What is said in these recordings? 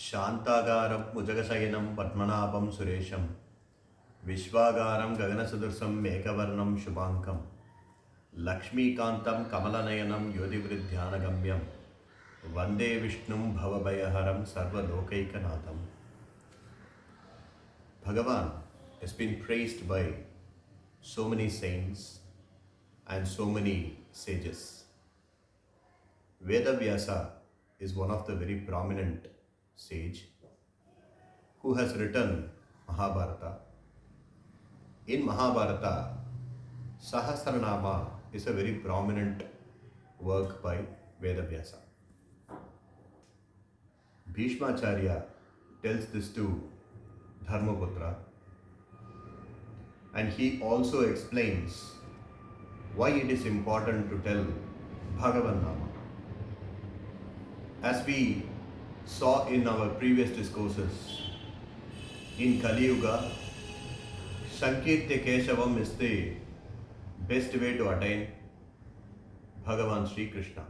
శాంతాగారం భుజగశయనం పద్మనాభం సురేశం విశ్వాగారం గగనసదృశం మేఘవర్ణం శుభాంకం లక్ష్మీకాంతం కమలనయనం యోధివృద్ధ్యానగమ్యం వందే విష్ణుం భవభయహరం సర్వలోకైకనాథం. Bhagavan has been praised by so many saints and so many sages. Vedavyasa is one of the very prominent sage who has written Mahabharata. In Mahabharata, Sahasranamam is a very prominent work by Vedavyasa. Bhishmacharya tells this to Dharmaputra, and he also explains why it is important to tell Bhagavan Nama. As we saw in our previous discourses, in Kali Yuga, Sankirtya Keshavam is the best way to attain Bhagavan Sri Krishna.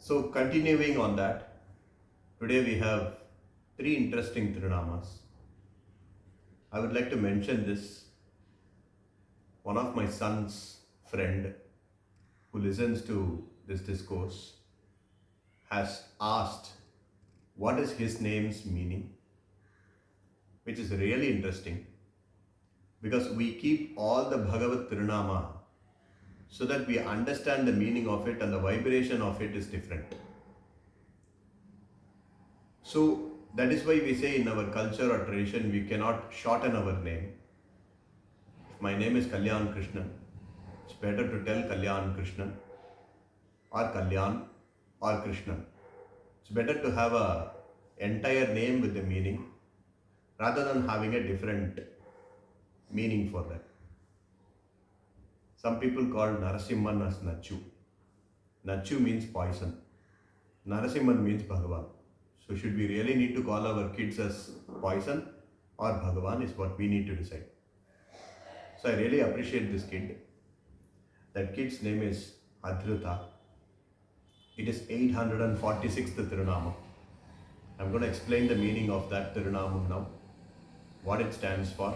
So continuing on that, today we have three interesting Tirunamas. I would like to mention this. One of my son's friend who listens to this discourse has asked what is his name's meaning, which is really interesting because we keep all the Bhagavat Tirunama so that we understand the meaning of it and the vibration of it is different. So that is why we say in our culture or tradition we cannot shorten our name. If my name is Kalyan Krishnan, it's better to tell Kalyan Krishnan or Kalyan or Krishnan. It's better to have an entire name with the meaning rather than having a different meaning for that. Some people call Narasimhan as Nachu. Nachu means poison. Narasimhan means Bhagavan. So should we really need to call our kids as poison or Bhagavan is what we need to decide. So I really appreciate this kid. That kid's name is Adhrita. It is 846th Tirunamam. I'm going to explain the meaning of that Tirunamam now, what it stands for,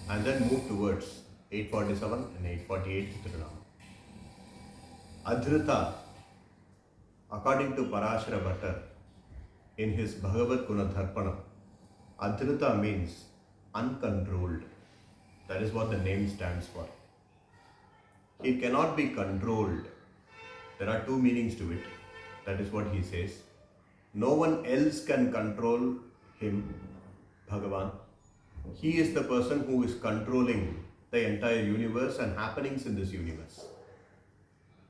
and then move towards 847 and 848th Tirunamam. Adhrita, according to Parashara Bhattar, in his Bhagavad Gunadharpanam, Adhrita means uncontrolled. That is what the name stands for. He cannot be controlled. There are two meanings to it. That is what he says. No one else can control him, Bhagavan. He is the person who is controlling the entire universe and happenings in this universe.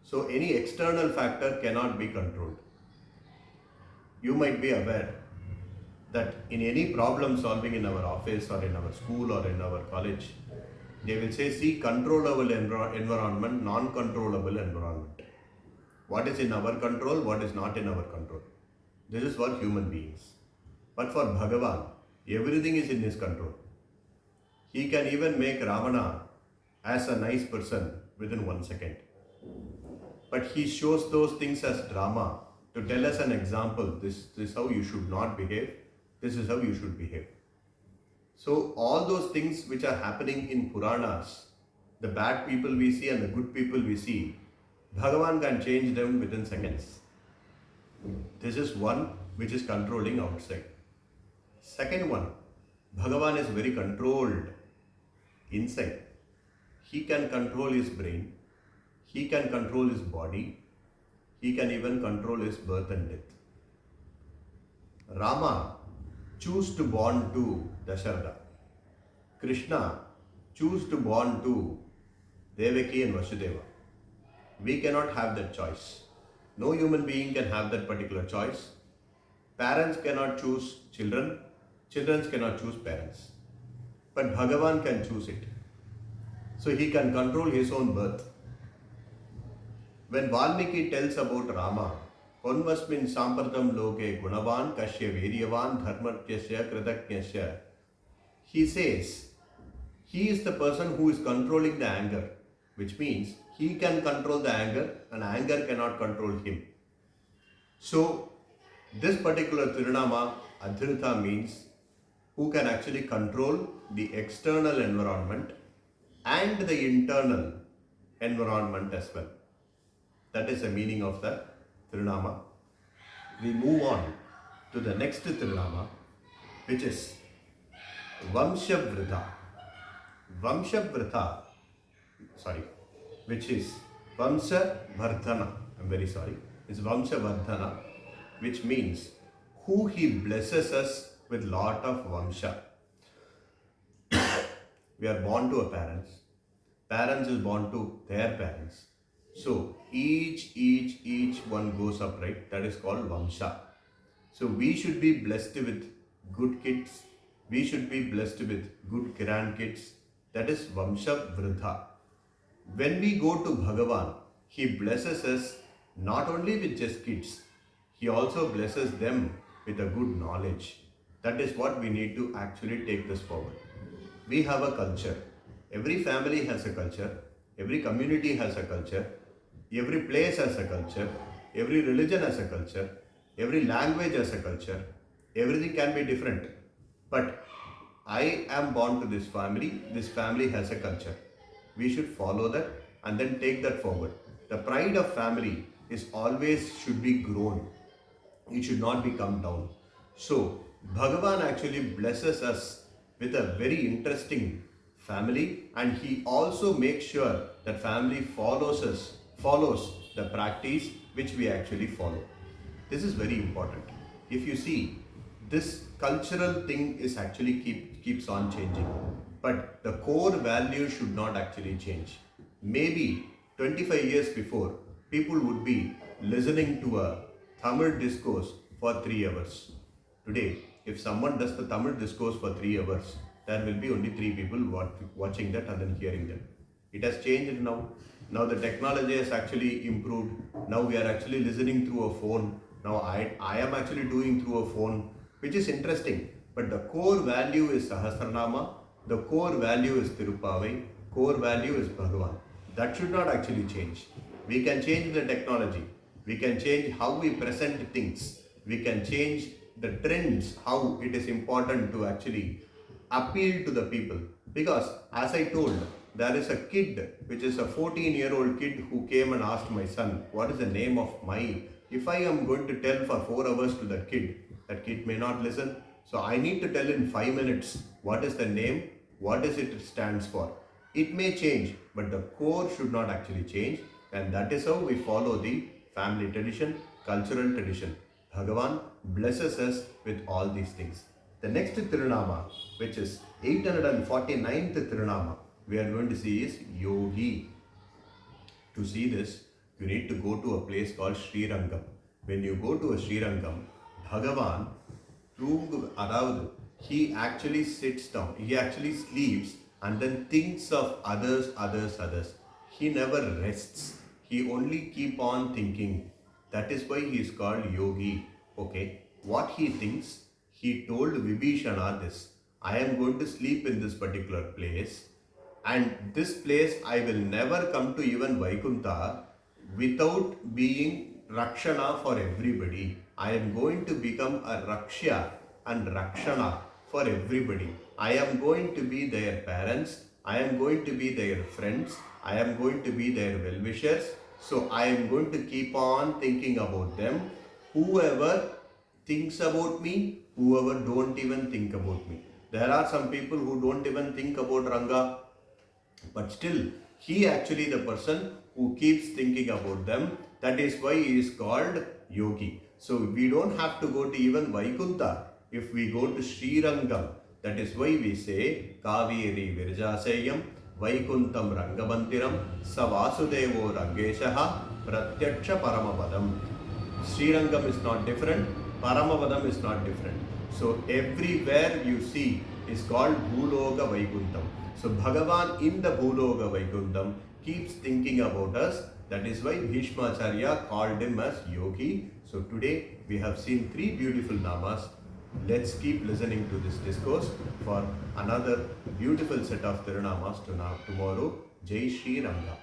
So any external factor cannot be controlled. You might be aware that in any problem solving in our office or in our school or in our college, they will say, see, controllable environment, non-controllable environment. What is in our control, what is not in our control. This is for human beings. But for Bhagavan, everything is in his control. He can even make Ravana as a nice person within 1 second. But he shows those things as drama to tell us an example. This is how you should not behave. This is how you should behave. So all those things which are happening in Puranas, the bad people we see and the good people we see, Bhagavan can change them within seconds. This is one which is controlling outside. Second one, Bhagavan is very controlled inside. He can control his brain. He can control his body. He can even control his birth and death. Rama chose to born to Dasharatha. Krishna chose to born to Devaki and Vasudeva. We cannot have that choice. No human being can have that particular choice. Parents cannot choose children. Children cannot choose parents. But Bhagavan can choose it. So he can control his own birth. When Valmiki tells about Rama, Konvasmin Sampratam Loke Gunavan Kashya Viryavan Dharmatyasya Kritaknyasya, he says, he is the person who is controlling the anger, which means he can control the anger and anger cannot control him. So This particular Tirunama, Adhirutha, means who can actually control the external environment and the internal environment as well. That is the meaning of the Tirunama. We move on to the next Tirunama, which is Vamshavridha. Vamshavridha, which is Vamshavardhana. I'm very sorry. It's Vamshavardhana, which means who he blesses us with lot of Vamsha. We are born to our parents. Parents is born to their parents. So each one goes up, right? That is called Vamsha. So we should be blessed with good kids. We should be blessed with good grandkids. That is Vamsha Vridha. When we go to Bhagavan, he blesses us not only with just kids, he also blesses them with a good knowledge. That is what we need to actually take this forward. We have a culture. Every family has a culture. Every community has a culture. Every place has a culture. Every religion has a culture. Every language has a culture. Everything can be different. But I am born to this family. This family has a culture. We should follow that and then take that forward. The pride of family is always should be grown. It should not be come down. So Bhagavan actually blesses us with a very interesting family, and he also makes sure that family follows the practice which we actually follow. This is very important. If you see, this cultural thing is actually keeps on changing, but the core value should not actually change. Maybe 25 years before, people would be listening to a Tamil discourse for 3 hours. Today, if someone does the Tamil discourse for 3 hours, there will be only 3 people watching that and then hearing them. It has changed now. Now the technology has actually improved. Now we are actually listening through a phone. Now I am actually doing through a phone, which is interesting. But the core value is Sahasranamam. The core value is Tirupavai. Core value is Bhagavan. That should not actually change. We can change the technology. We can change how we present things. We can change the trends, how it is important to actually appeal to the people. Because as I told, there is a kid, which is a 14-year-old kid who came and asked my son, what is the name of my, if I am going to tell for 4 hours to that kid may not listen. So I need to tell in 5 minutes, what is the name, what is it stands for. It may change, but the core should not actually change. And that is how we follow the family tradition, cultural tradition. Bhagavan blesses us with all these things. The next Tirunama, which is 849th Tirunama, we are going to see is Yogi. To see this, you need to go to a place called Srirangam. When you go to a Srirangam, Bhagavan, he actually sits down, he actually sleeps and then thinks of others. He never rests. He only keep on thinking. That is why he is called Yogi. Okay, what he thinks, he told Vibhishana this, I am going to sleep in this particular place, and this place I will never come to even Vaikuntha without being Rakshana for everybody. I am going to become a Rakshya and Rakshana for everybody. I am going to be their parents. I am going to be their friends. I am going to be their well-wishers. So I am going to keep on thinking about them. Whoever thinks about me, whoever don't even think about me. There are some people who don't even think about Ranga, but still he actually the person who keeps thinking about them. That is why he is called Yogi. So we don't have to go to even Vaikuntha. If we go to Srirangam, that is why we say Kaveri Virjaseyam Vaikuntam Rangamantiram Savasudevo Rangeshaha Pratyaksha Paramapadam. Srirangam is not different, Paramapadam is not different. So everywhere you see is called Bhuloga Vaikuntam. So Bhagavan in the Bhuloga Vaikuntam keeps thinking about us. That is why Bhishmacharya called him as Yogi. So today we have seen 3 beautiful namas. Let's keep listening to this discourse for another beautiful set of Tirunamas tomorrow. Jai Shri Ranga.